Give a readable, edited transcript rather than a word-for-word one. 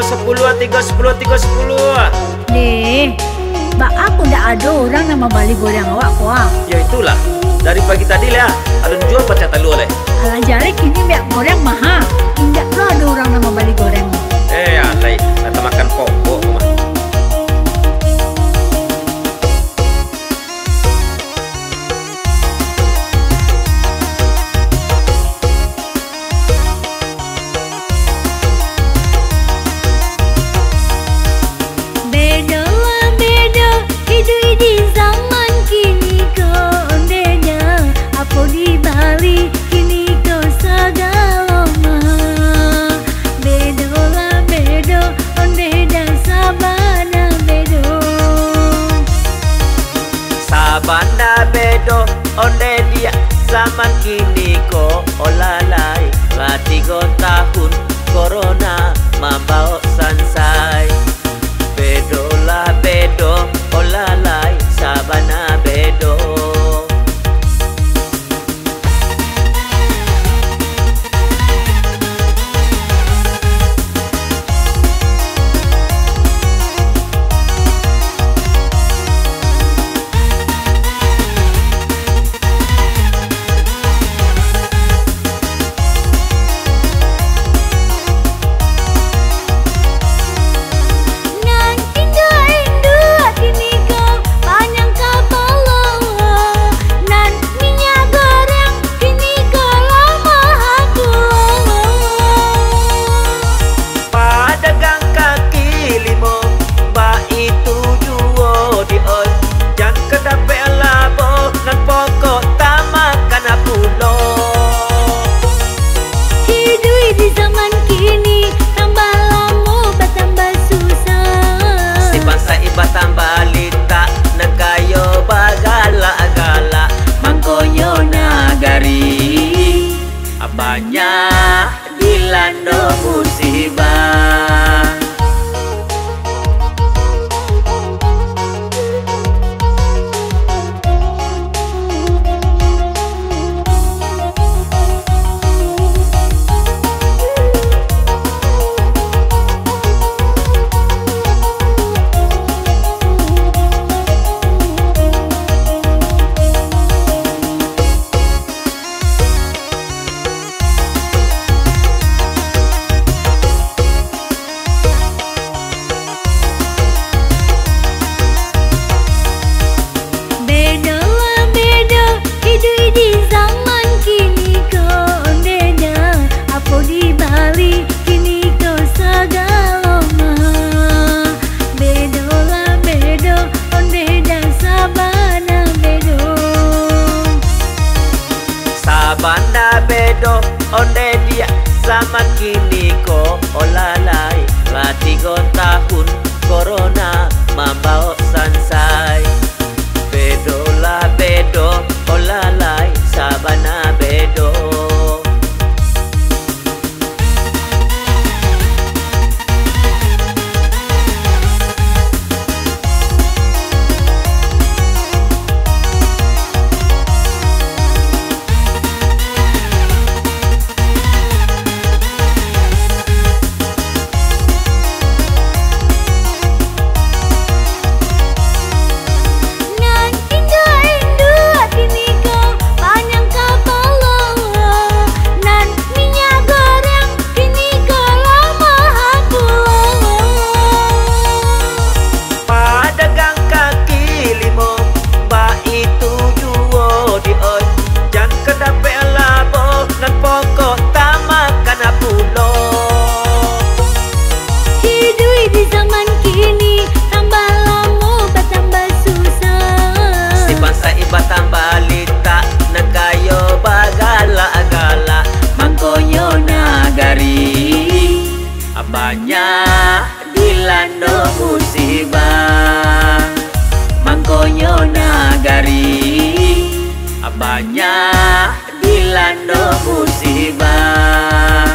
10, 10. Nih, aku ndak ada orang nama bali goreng awak kuah. Ya itulah, dari pagi tadi lah, alun jual pecah telur leh. Alah jari kini minyak goreng mahal. Tidak lo ada orang nama bali goreng. Alay, kata makan pokok mah. Banda bedo onde dia zaman kini ko olalai ngatigo tahun corona mambao sansai bedo lah bedo olalai sabana bedo. Banyak dilanda musibah. Banda bedo onde dia zaman kini ko olalai ngatigo tahun corona mambao sansai bedo lah bedo olalai sabana bedo. Banyak dilanda musibah mangkonyo nagari banyak dilanda musibah.